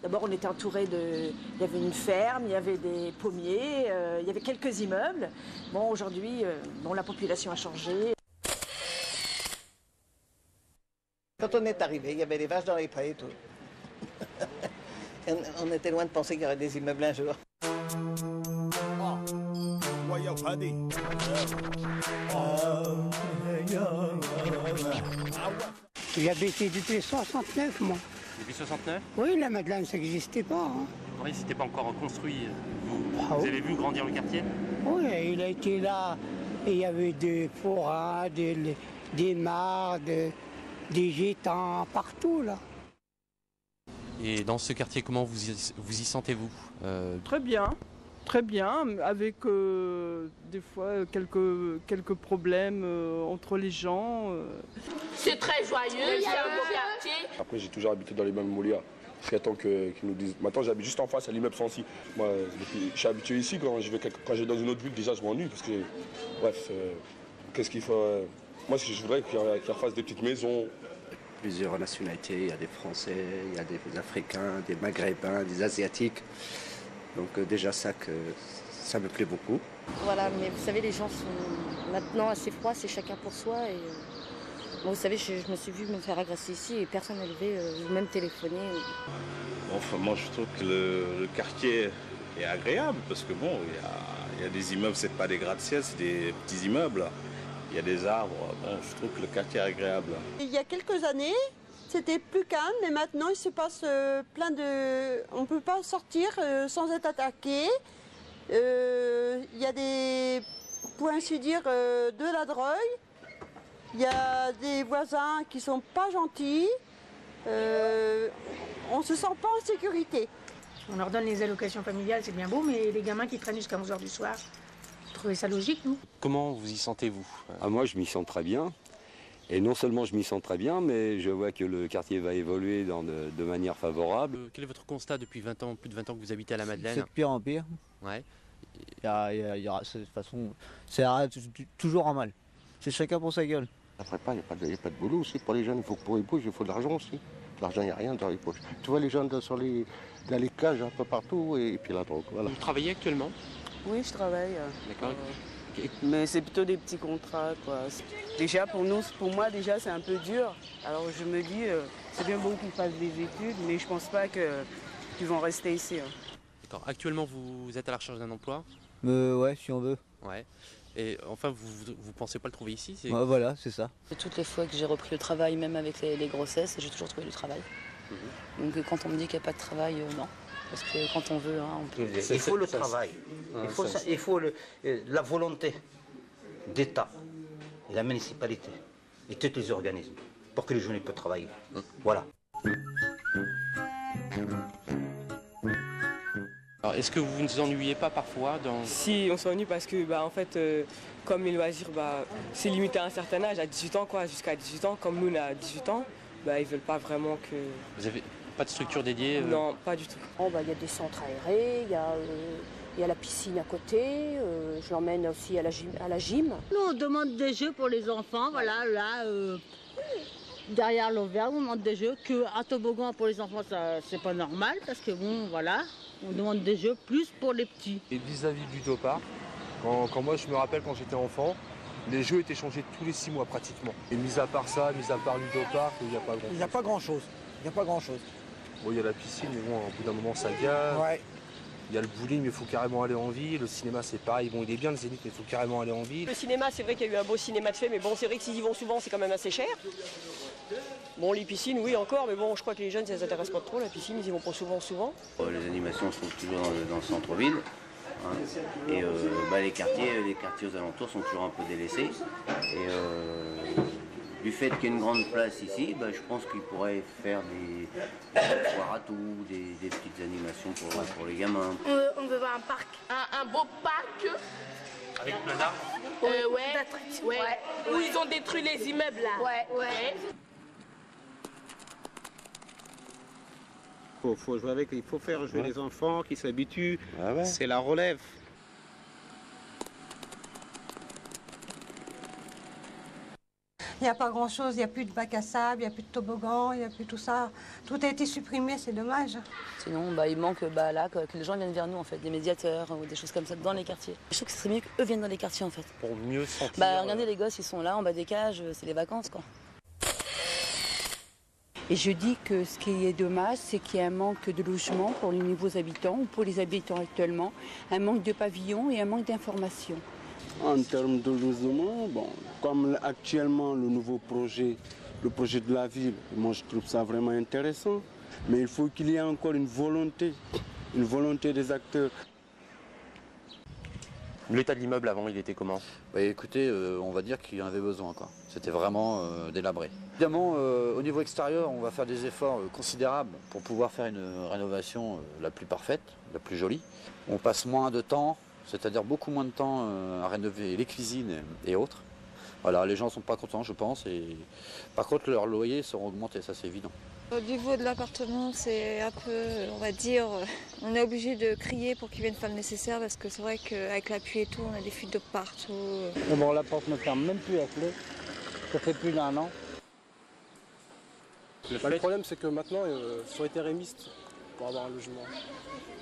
D'abord, on était entouré de... Il y avait une ferme, il y avait des pommiers, il y avait quelques immeubles. Bon, aujourd'hui, la population a changé. Quand on est arrivé, il y avait des vaches dans les prés et tout. On était loin de penser qu'il y aurait des immeubles un jour. J'ai habité depuis 69, moi. Depuis 69 ? Oui, la Madeleine, ça n'existait pas. Hein. Oui, c'était pas encore construit. Vous oui. avez vu grandir le quartier ? Oui, il a été là. Et il y avait des forains, des mares, des gitans, partout, là. Et dans ce quartier, comment vous y sentez-vous ? Très bien, avec des fois quelques problèmes entre les gens. C'est très joyeux, c'est un beau quartier. Après, j'ai toujours habité dans les mêmes Molières. Jusqu'à temps qu'ils nous disent. Maintenant, j'habite juste en face à l'immeuble Sancy. Moi, je suis habitué ici. Quand je vais dans une autre ville, déjà, je m'ennuie. Parce que, bref, qu'est-ce qu'il faut. Moi, je voudrais qu'ils refassent des petites maisons. Plusieurs nationalités, il y a des Français, il y a des Africains, des Maghrébins, des Asiatiques. Donc déjà ça me plaît beaucoup. Voilà, mais vous savez, les gens sont maintenant assez froids, c'est chacun pour soi. Et, bon, vous savez, je me suis vue me faire agresser ici et personne n'a levé ou même téléphoné. Enfin, moi je trouve que le quartier est agréable parce que bon, il y a des immeubles, c'est pas des gratte-ciel, c'est des petits immeubles. Il y a des arbres, bon, je trouve que le quartier est agréable. Il y a quelques années, c'était plus calme, mais maintenant il se passe plein de... On ne peut pas sortir sans être attaqué. Il y a des, pour ainsi dire, de la drogue. Il y a des voisins qui ne sont pas gentils. On ne se sent pas en sécurité. On leur donne les allocations familiales, c'est bien beau, mais les gamins qui traînent jusqu'à 11h du soir, vous trouvez ça logique, nous? Comment vous y sentez-vous ? Moi, je m'y sens très bien. Et non seulement je m'y sens très bien, mais je vois que le quartier va évoluer de manière favorable. Quel est votre constat depuis 20 ans, plus de 20 ans que vous habitez à la Madeleine ? C'est de pire en pire. Ouais. Il y aura, de toute façon, c'est toujours en mal. C'est chacun pour sa gueule. Après, il n'y a pas de boulot aussi pour les jeunes. Il faut que pour les poches, il faut de l'argent aussi. De l'argent, il n'y a rien dans les poches. Tu vois les jeunes dans les cages un peu partout et puis la drogue. Voilà. Vous travaillez actuellement ? Oui, je travaille. D'accord. Mais c'est plutôt des petits contrats, quoi. Déjà, pour moi, déjà, c'est un peu dur. Alors, je me dis, c'est bien beau qu'ils fassent des études, mais je pense pas qu'ils vont rester ici. Hein. D'accord. Actuellement, vous êtes à la recherche d'un emploi ? Ouais, si on veut. Ouais. Et enfin, vous pensez pas le trouver ici ? Ouais, voilà, c'est ça. Toutes les fois que j'ai repris le travail, même avec les grossesses, j'ai toujours trouvé du travail. Donc, quand on me dit qu'il n'y a pas de travail, non. Parce que quand on veut, on peut... Il faut le travail, il faut la volonté d'État, et la municipalité et tous les organismes pour que les jeunes puissent travailler. Voilà. Alors, est-ce que vous ne vous ennuyez pas parfois dans... Si, on s'ennuie parce que, en fait, comme les loisirs, c'est limité à un certain âge, à 18 ans, quoi, jusqu'à 18 ans. Comme nous, on a 18 ans, ils veulent pas vraiment que... Vous avez pas de structure dédiée Non, pas du tout. Il y a des centres aérés, il y a la piscine à côté, je l'emmène aussi à la gym. Nous, on demande des jeux pour les enfants, voilà, là, derrière l'auberge, on demande des jeux. Un toboggan pour les enfants, ça, c'est pas normal, parce que bon, voilà, on demande des jeux plus pour les petits. Et vis-à-vis du Ludopark, quand moi je me rappelle quand j'étais enfant, les jeux étaient changés tous les 6 mois pratiquement. Et mis à part ça, mis à part Ludopark, il n'y a pas grand-chose. Il n'y a pas grand-chose, Bon, il y a la piscine, mais bon, au bout d'un moment, ça gave. Ouais. Il y a le bowling, mais il faut carrément aller en ville. Le cinéma, c'est pareil. Bon, il est bien le Zénith, mais il faut carrément aller en ville. Le cinéma, c'est vrai qu'il y a eu un beau cinéma de fait, mais bon, c'est vrai que s'ils y vont souvent, c'est quand même assez cher. Bon, les piscines, oui, encore, mais bon, je crois que les jeunes, ça ne les intéresse pas trop, la piscine, ils y vont pas souvent. Les animations sont toujours dans le centre-ville. Hein. Et les quartiers aux alentours sont toujours un peu délaissés. Et du fait qu'il y a une grande place ici, je pense qu'ils pourraient faire des foires à tout, des petites animations pour les gamins. On veut voir un parc. Un beau parc. Avec plein d'arbres ? Ouais. Où ils ont détruit les immeubles là. Ouais. Faut jouer avec, il faut faire jouer les enfants qui s'habituent, c'est la relève. n'y a pas grand-chose, il n'y a plus de bac à sable, il n'y a plus de toboggan, il n'y a plus tout ça. Tout a été supprimé, c'est dommage. Sinon, il manque là que les gens viennent vers nous, en fait, des médiateurs ou des choses comme ça dans les quartiers. Je trouve que ce serait mieux qu'eux viennent dans les quartiers, en fait. Pour mieux sentir... Regardez, les gosses, ils sont là, en bas des cages, c'est les vacances, quoi. Et je dis que ce qui est dommage, c'est qu'il y a un manque de logement pour les nouveaux habitants ou pour les habitants actuellement, un manque de pavillons et un manque d'informations. En termes de logement, bon, comme actuellement le nouveau projet, le projet de la ville, moi je trouve ça vraiment intéressant. Mais il faut qu'il y ait encore une volonté des acteurs. L'état de l'immeuble avant, il était comment? Écoutez, on va dire qu'il y en avait besoin. C'était vraiment délabré. Évidemment, au niveau extérieur, on va faire des efforts considérables pour pouvoir faire une rénovation la plus parfaite, la plus jolie. On passe moins de temps, c'est-à-dire beaucoup moins de temps à rénover les cuisines et autres. Voilà, les gens ne sont pas contents, je pense. Et... Par contre, leurs loyers seront augmentés, ça c'est évident. Au niveau de l'appartement, c'est un peu, on va dire, on est obligé de crier pour qu'ils viennent faire le nécessaire parce que c'est vrai qu'avec la pluie et tout, on a des fuites d'eau partout. Bon, la porte ne ferme même plus à clé. Ça fait plus d'1 an. Le problème, c'est que maintenant, il faut être érémiste pour avoir un logement.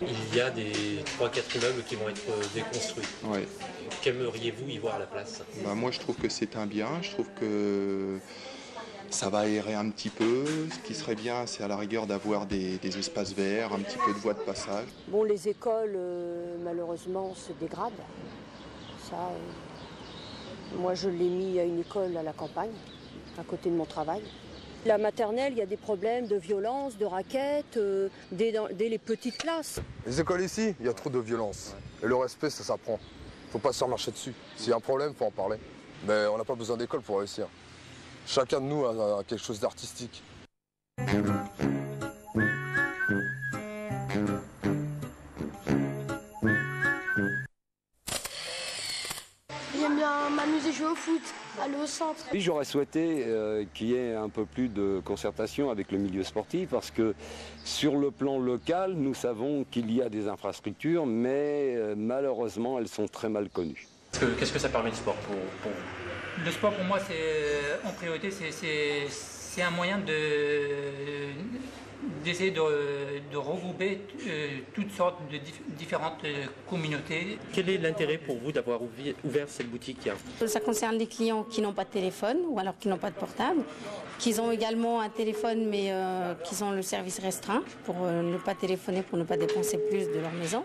Il y a des 3-4 immeubles qui vont être déconstruits. Ouais. Qu'aimeriez-vous y voir à la place? Moi, je trouve que c'est un bien. Je trouve que ça va aérer un petit peu. Ce qui serait bien, c'est à la rigueur d'avoir des espaces verts, un petit peu de voies de passage. Bon, les écoles, malheureusement, se dégradent. Ça, moi, je l'ai mis à une école à la campagne, à côté de mon travail. La maternelle, il y a des problèmes de violence, de raquettes, dès les petites classes. Les écoles ici, il y a trop de violence. Et le respect, ça s'apprend. Faut pas se faire marcher dessus. S'il y a un problème, faut en parler. Mais on n'a pas besoin d'école pour réussir. Chacun de nous a quelque chose d'artistique. J'aime bien m'amuser, jouer au foot, aller au centre. Oui, j'aurais souhaité qu'il y ait un peu plus de concertation avec le milieu sportif parce que sur le plan local, nous savons qu'il y a des infrastructures, mais malheureusement, elles sont très mal connues. Qu'est-ce que ça permet le sport pour vous? Le sport pour moi, c'est en priorité, c'est un moyen d'essayer de regrouper toutes sortes de différentes communautés. Quel est l'intérêt pour vous d'avoir ouvert cette boutique? Ça concerne les clients qui n'ont pas de téléphone ou alors qui n'ont pas de portable, qui ont également un téléphone mais qui ont le service restreint pour ne pas téléphoner, pour ne pas dépenser plus de leur maison.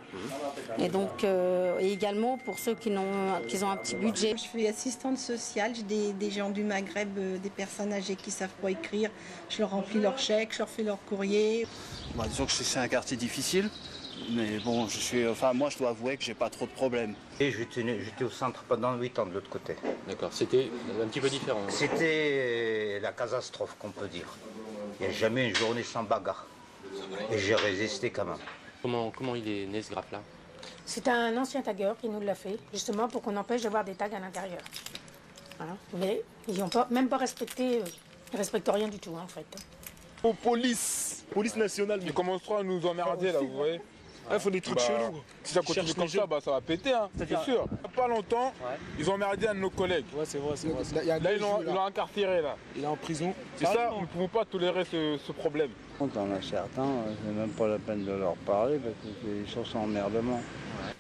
Et donc et également pour ceux qui ont un petit budget. Je suis assistante sociale, j'ai des gens du Maghreb, des personnes âgées qui ne savent pas écrire. Je leur remplis leurs chèques, je leur fais leur courrier. Disons que c'est un quartier difficile, mais bon, moi je dois avouer que j'ai pas trop de problèmes. Et j'étais au centre pendant 8 ans de l'autre côté. D'accord, c'était un petit peu différent. C'était la catastrophe qu'on peut dire. Il n'y a jamais une journée sans bagarre. Et j'ai résisté quand même. Comment il est né ce grappe-là? C'est un ancien tagueur qui nous l'a fait, justement pour qu'on empêche de voir des tags à l'intérieur. Voilà. Mais ils n'ont même pas respecté, ils ne respectent rien du tout en fait. Aux police nationale. Ils commenceront à nous emmerder là, vous voyez. Il faut des trucs chelous. Si ça continue comme ça, ça va péter, hein, c'est sûr. Il n'y a pas longtemps, ils ont emmerdé un de nos collègues. Ouais, c'est vrai. Là, ils l'ont incarcéré là. Il est en prison. C'est ça, nous ne pouvons pas tolérer ce problème. Quand on a certains, c'est même pas la peine de leur parler parce qu'ils sont sans emmerdement.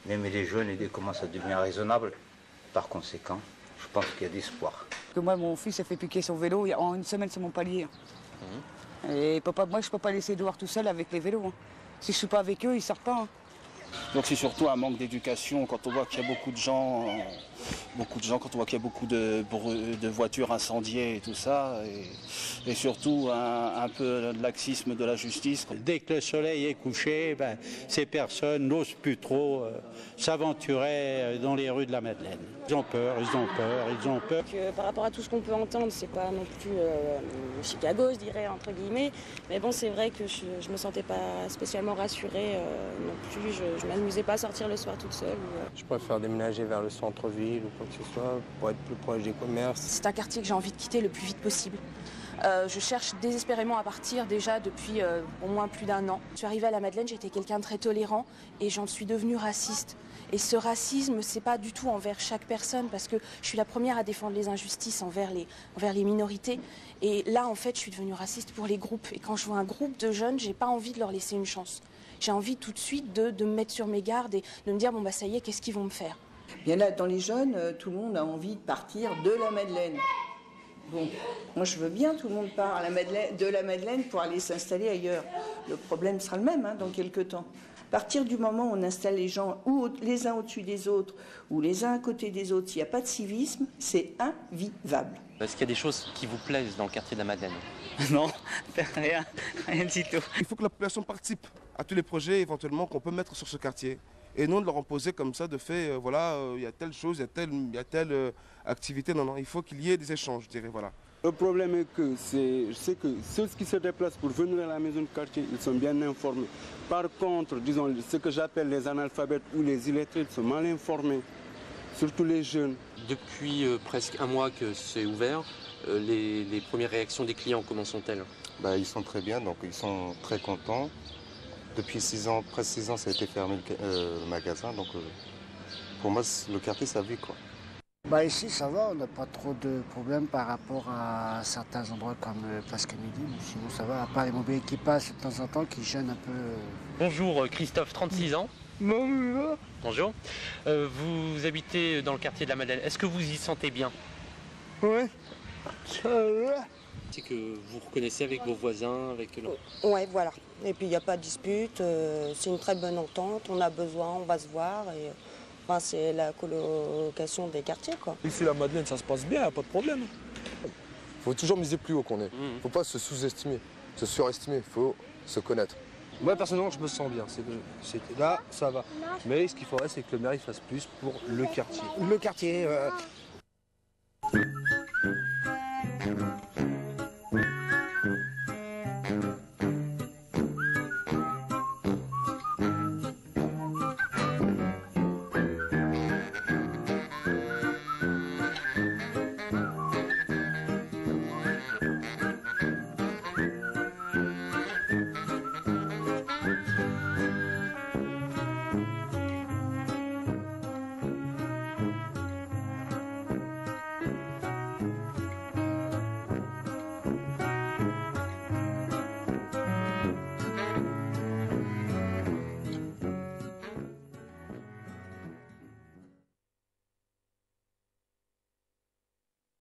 Même les jeunes, ils commencent à devenir raisonnables. Par conséquent, je pense qu'il y a d'espoir. Moi, mon fils a fait piquer son vélo en une semaine sur mon palier. Et moi, je ne peux pas laisser dehors tout seul avec les vélos. Si je ne suis pas avec eux, ils ne sortent pas. Donc c'est surtout un manque d'éducation quand on voit qu'il y a beaucoup de gens, quand on voit qu'il y a beaucoup de voitures incendiées et tout ça, et surtout un peu de laxisme de la justice. Dès que le soleil est couché, ces personnes n'osent plus trop s'aventurer dans les rues de la Madeleine. Ils ont peur. Par rapport à tout ce qu'on peut entendre, c'est pas non plus Chicago, je dirais, entre guillemets. Mais bon, c'est vrai que je me sentais pas spécialement rassurée non plus. Je m'amusais pas à sortir le soir toute seule. Je préfère déménager vers le centre-ville ou quoi que ce soit pour être plus proche des commerces. C'est un quartier que j'ai envie de quitter le plus vite possible. Je cherche désespérément à partir déjà depuis au moins plus d'1 an. Je suis arrivée à la Madeleine, j'étais quelqu'un de très tolérant et j'en suis devenue raciste. Et ce racisme, c'est pas du tout envers chaque personne, parce que je suis la première à défendre les injustices envers les minorités. Et là, en fait, je suis devenue raciste pour les groupes. Et quand je vois un groupe de jeunes, j'ai pas envie de leur laisser une chance. J'ai envie tout de suite de me mettre sur mes gardes et de me dire, bon bah ça y est, qu'est-ce qu'ils vont me faire? Bien là, dans les jeunes, tout le monde a envie de partir de la Madeleine. Bon, moi je veux bien, tout le monde part de la Madeleine pour aller s'installer ailleurs. Le problème sera le même dans quelques temps. À partir du moment où on installe les gens ou les uns au-dessus des autres ou les uns à côté des autres, s'il n'y a pas de civisme, c'est invivable. Est-ce qu'il y a des choses qui vous plaisent dans le quartier de la Madeleine? Non, rien du tout. Il faut que la population participe à tous les projets éventuellement qu'on peut mettre sur ce quartier. Et non de leur imposer comme ça de fait, voilà, il y a telle chose, il y a telle activité. Non, non, il faut qu'il y ait des échanges, je dirais, voilà. Le problème est que je sais que ceux qui se déplacent pour venir à la maison de quartier, ils sont bien informés. Par contre, disons, ce que j'appelle les analphabètes ou les illettrés, ils sont mal informés, surtout les jeunes. Depuis presque 1 mois que c'est ouvert, les premières réactions des clients, comment sont-elles? Ils sont très bien, donc ils sont très contents. Depuis 6 ans, presque 6 ans, ça a été fermé le magasin, donc pour moi, le quartier, ça vit, quoi. Ici, ça va, on n'a pas trop de problèmes par rapport à certains endroits comme Place Kennedy, mais sinon ça va, à part les mobiliers qui passent de temps en temps, qui gênent un peu. Bonjour Christophe, 36 ans. Bonjour. Bonjour. Vous habitez dans le quartier de la Madeleine, est-ce que vous y sentez bien? Oui, ça va. C'est que vous reconnaissez avec vos voisins, avec... Ouais, voilà. Et puis il n'y a pas de dispute, c'est une très bonne entente, on a besoin, on va se voir. Et... Enfin, c'est la colocation des quartiers, quoi. Ici, la Madeleine, ça se passe bien, il n'y a pas de problème. Il faut toujours miser plus haut qu'on est. Il ne faut pas se sous-estimer, se surestimer, il faut se connaître. Moi, personnellement, je me sens bien. Là, ça va. Mais ce qu'il faudrait, c'est que le maire il fasse plus pour le quartier. Le quartier.